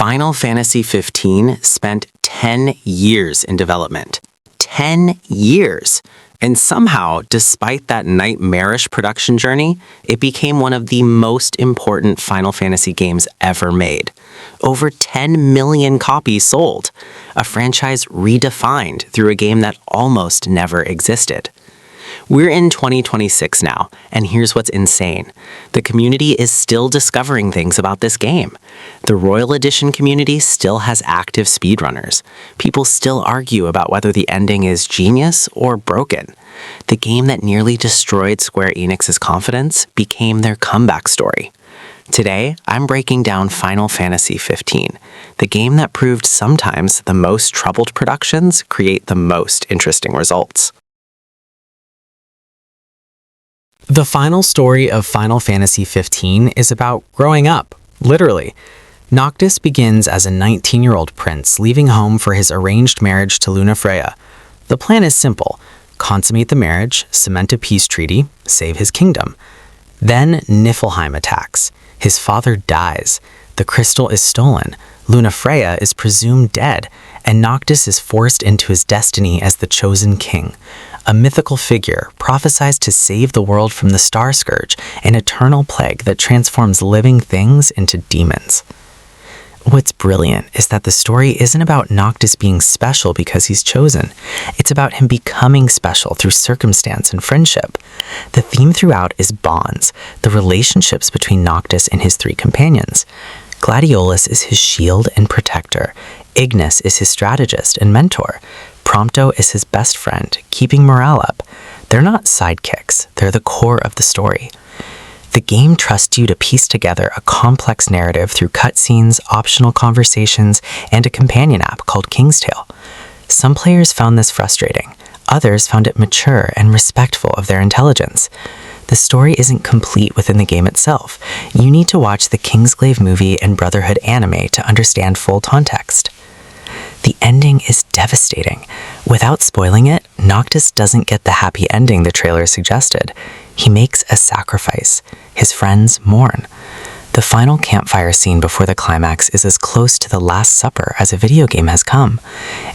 Final Fantasy XV spent 10 years in development. 10 years! And somehow, despite that nightmarish production journey, it became one of the most important Final Fantasy games ever made. Over 10 million copies sold, a franchise redefined through a game that almost never existed. We're in 2026 now, and here's what's insane. The community is still discovering things about this game. The Royal Edition community still has active speedrunners. People still argue about whether the ending is genius or broken. The game that nearly destroyed Square Enix's confidence became their comeback story. Today, I'm breaking down Final Fantasy XV, the game that proved sometimes the most troubled productions create the most interesting results. The final story of Final Fantasy XV is about growing up, literally. Noctis begins as a 19-year-old prince leaving home for his arranged marriage to Lunafreya. The plan is simple: consummate the marriage, cement a peace treaty, save his kingdom. Then Niflheim attacks. His father dies. The crystal is stolen. Lunafreya is presumed dead, and Noctis is forced into his destiny as the chosen king. A mythical figure prophesied to save the world from the Star Scourge, an eternal plague that transforms living things into demons. What's brilliant is that the story isn't about Noctis being special because he's chosen. It's about him becoming special through circumstance and friendship. The theme throughout is bonds, the relationships between Noctis and his three companions. Gladiolus is his shield and protector. Ignis is his strategist and mentor. Prompto is his best friend, keeping morale up. They're not sidekicks, they're the core of the story. The game trusts you to piece together a complex narrative through cutscenes, optional conversations, and a companion app called King's Tale. Some players found this frustrating. Others found it mature and respectful of their intelligence. The story isn't complete within the game itself. You need to watch the Kingsglaive movie and Brotherhood anime to understand full context. The ending is devastating. Without spoiling it, Noctis doesn't get the happy ending the trailer suggested. He makes a sacrifice. His friends mourn. The final campfire scene before the climax is as close to the Last Supper as a video game has come.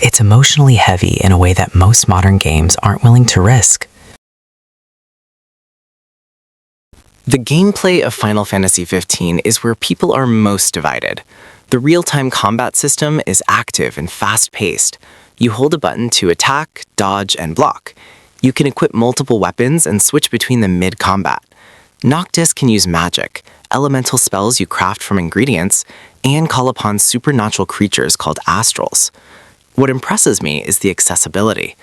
It's emotionally heavy in a way that most modern games aren't willing to risk. The gameplay of Final Fantasy XV is where people are most divided. The real-time combat system is active and fast-paced. You hold a button to attack, dodge, and block. You can equip multiple weapons and switch between them mid-combat. Noctis can use magic, elemental spells you craft from ingredients, and call upon supernatural creatures called astrals. What impresses me is the accessibility.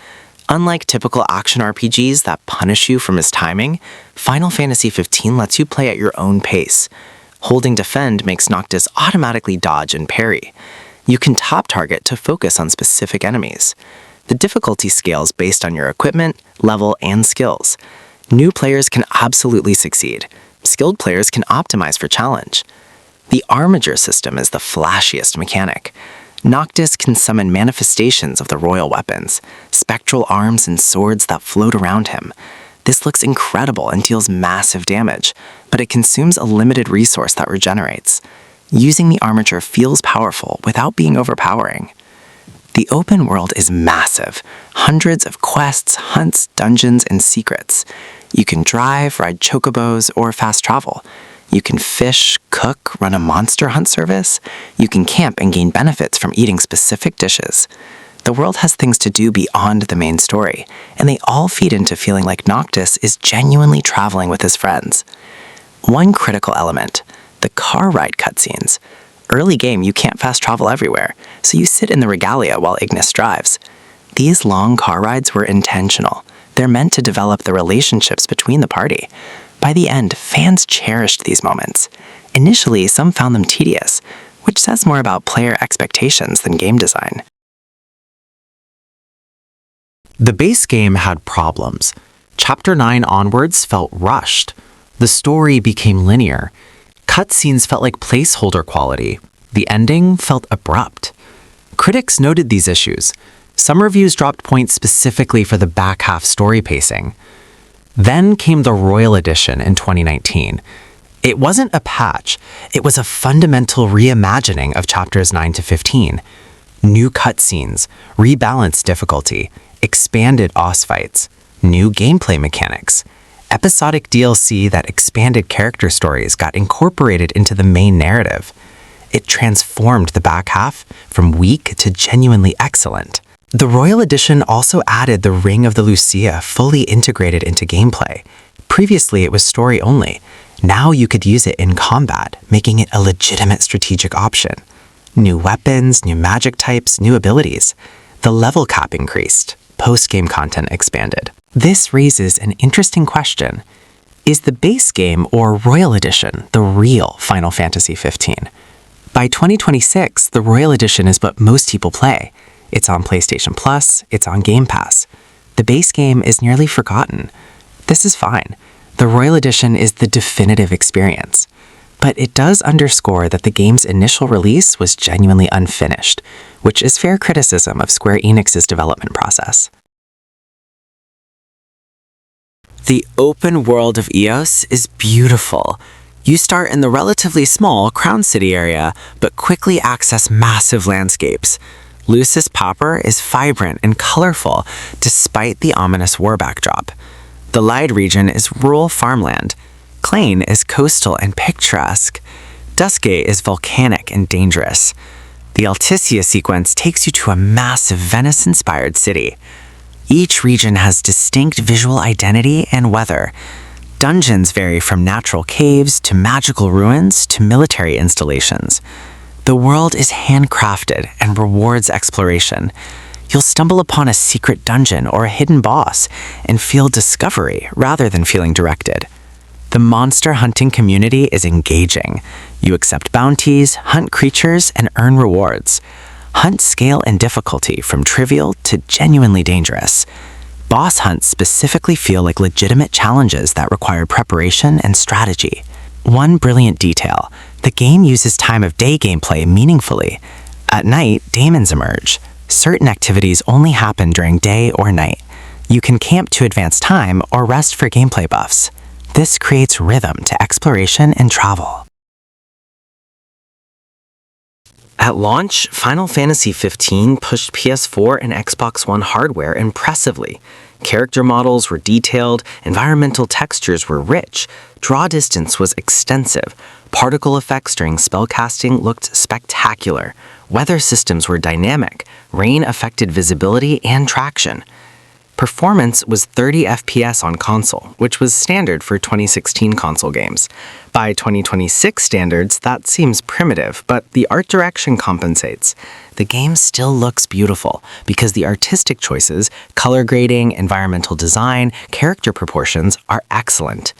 Unlike typical action RPGs that punish you for mistiming, Final Fantasy XV lets you play at your own pace. Holding defend makes Noctis automatically dodge and parry. You can top target to focus on specific enemies. The difficulty scales based on your equipment, level, and skills. New players can absolutely succeed. Skilled players can optimize for challenge. The armature system is the flashiest mechanic. Noctis can summon manifestations of the royal weapons, spectral arms and swords that float around him. This looks incredible and deals massive damage, but it consumes a limited resource that regenerates. Using the armature feels powerful without being overpowering. The open world is massive. Hundreds of quests, hunts, dungeons, and secrets. You can drive, ride chocobos, or fast travel. You can fish, cook, run a monster hunt service. You can camp and gain benefits from eating specific dishes. The world has things to do beyond the main story, and they all feed into feeling like Noctis is genuinely traveling with his friends. One critical element: the car ride cutscenes. Early game, you can't fast travel everywhere, so you sit in the regalia while Ignis drives. These long car rides were intentional. They're meant to develop the relationships between the party. By the end, fans cherished these moments. Initially, some found them tedious, which says more about player expectations than game design. The base game had problems. Chapter 9 onwards felt rushed. The story became linear. Cutscenes felt like placeholder quality. The ending felt abrupt. Critics noted these issues. Some reviews dropped points specifically for the back half story pacing. Then came the Royal Edition in 2019. It wasn't a patch, it was a fundamental reimagining of chapters 9 to 15. New cutscenes, rebalanced difficulty, expanded boss fights, new gameplay mechanics. Episodic DLC that expanded character stories got incorporated into the main narrative. It transformed the back half from weak to genuinely excellent. The Royal Edition also added the Ring of the Lucia fully integrated into gameplay. Previously, it was story only. Now you could use it in combat, making it a legitimate strategic option. New weapons, new magic types, new abilities. The level cap increased. Post-game content expanded. This raises an interesting question. Is the base game or Royal Edition the real Final Fantasy XV? By 2026, the Royal Edition is what most people play. It's on PlayStation Plus, it's on Game Pass. The base game is nearly forgotten. This is fine. The Royal Edition is the definitive experience. But it does underscore that the game's initial release was genuinely unfinished, which is fair criticism of Square Enix's development process. The open world of Eos is beautiful. You start in the relatively small Crown City area, but quickly access massive landscapes. Lucis Pauper is vibrant and colorful, despite the ominous war backdrop. The Lied region is rural farmland. Clane is coastal and picturesque. Duscae is volcanic and dangerous. The Alticia sequence takes you to a massive Venice-inspired city. Each region has distinct visual identity and weather. Dungeons vary from natural caves to magical ruins to military installations. The world is handcrafted and rewards exploration. You'll stumble upon a secret dungeon or a hidden boss and feel discovery rather than feeling directed. The monster hunting community is engaging. You accept bounties, hunt creatures, and earn rewards. Hunt scale and difficulty from trivial to genuinely dangerous. Boss hunts specifically feel like legitimate challenges that require preparation and strategy. One brilliant detail, the game uses time of day gameplay meaningfully. At night, daemons emerge. Certain activities only happen during day or night. You can camp to advance time or rest for gameplay buffs. This creates rhythm to exploration and travel. At launch, Final Fantasy XV pushed PS4 and Xbox One hardware impressively. Character models were detailed, environmental textures were rich, draw distance was extensive, particle effects during spellcasting looked spectacular, weather systems were dynamic, rain affected visibility and traction. Performance was 30 FPS on console, which was standard for 2016 console games. By 2026 standards, that seems primitive, but the art direction compensates. The game still looks beautiful because the artistic choices, color grading, environmental design, character proportions are excellent.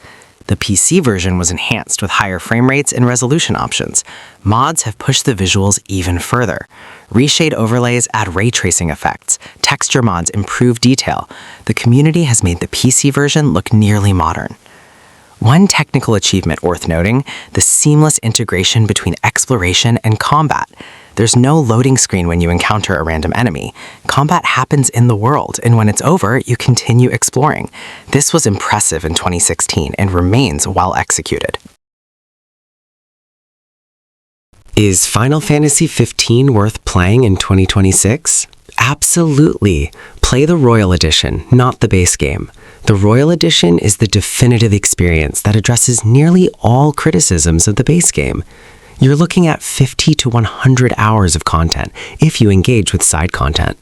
The PC version was enhanced with higher frame rates and resolution options. Mods have pushed the visuals even further. Reshade overlays add ray tracing effects. Texture mods improve detail. The community has made the PC version look nearly modern. One technical achievement worth noting, the seamless integration between exploration and combat. There's no loading screen when you encounter a random enemy. Combat happens in the world, and when it's over, you continue exploring. This was impressive in 2016 and remains well executed. Is Final Fantasy XV worth playing in 2026? Absolutely. Play the Royal Edition, not the base game. The Royal Edition is the definitive experience that addresses nearly all criticisms of the base game. You're looking at 50 to 100 hours of content if you engage with side content.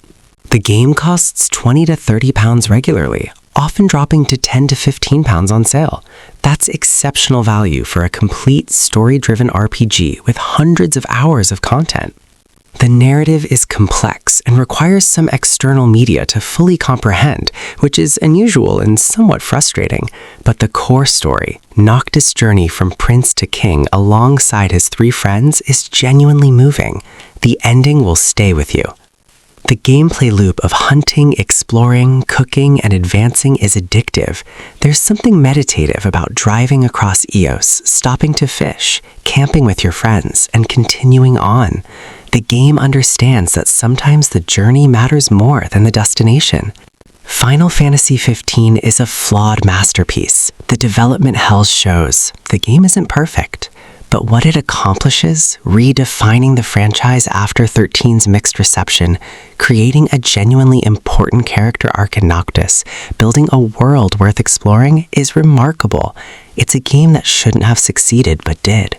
The game costs £20 to £30 regularly, often dropping to £10 to £15 on sale. That's exceptional value for a complete story-driven RPG with hundreds of hours of content. The narrative is complex and requires some external media to fully comprehend, which is unusual and somewhat frustrating. But the core story, Noctis' journey from prince to king alongside his three friends, is genuinely moving. The ending will stay with you. The gameplay loop of hunting, exploring, cooking, and advancing is addictive. There's something meditative about driving across Eos, stopping to fish, camping with your friends, and continuing on. The game understands that sometimes the journey matters more than the destination. Final Fantasy XV is a flawed masterpiece. The development hell shows. The game isn't perfect, but what it accomplishes, redefining the franchise after 13's mixed reception, creating a genuinely important character arc in Noctis, building a world worth exploring, is remarkable. It's a game that shouldn't have succeeded but did.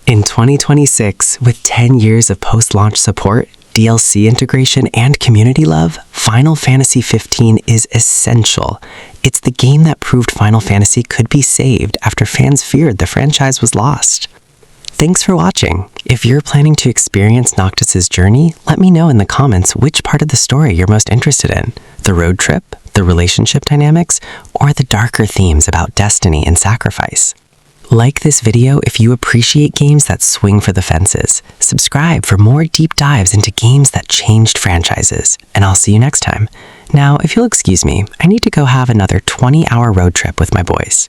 In 2026, with 10 years of post-launch support, DLC integration, and community love, Final Fantasy XV is essential. It's the game that proved Final Fantasy could be saved after fans feared the franchise was lost. Thanks for watching. If you're planning to experience Noctis' journey, let me know in the comments which part of the story you're most interested in. The road trip, the relationship dynamics, or the darker themes about destiny and sacrifice. Like this video if you appreciate games that swing for the fences. Subscribe for more deep dives into games that changed franchises. And I'll see you next time. Now, if you'll excuse me, I need to go have another 20-hour road trip with my boys.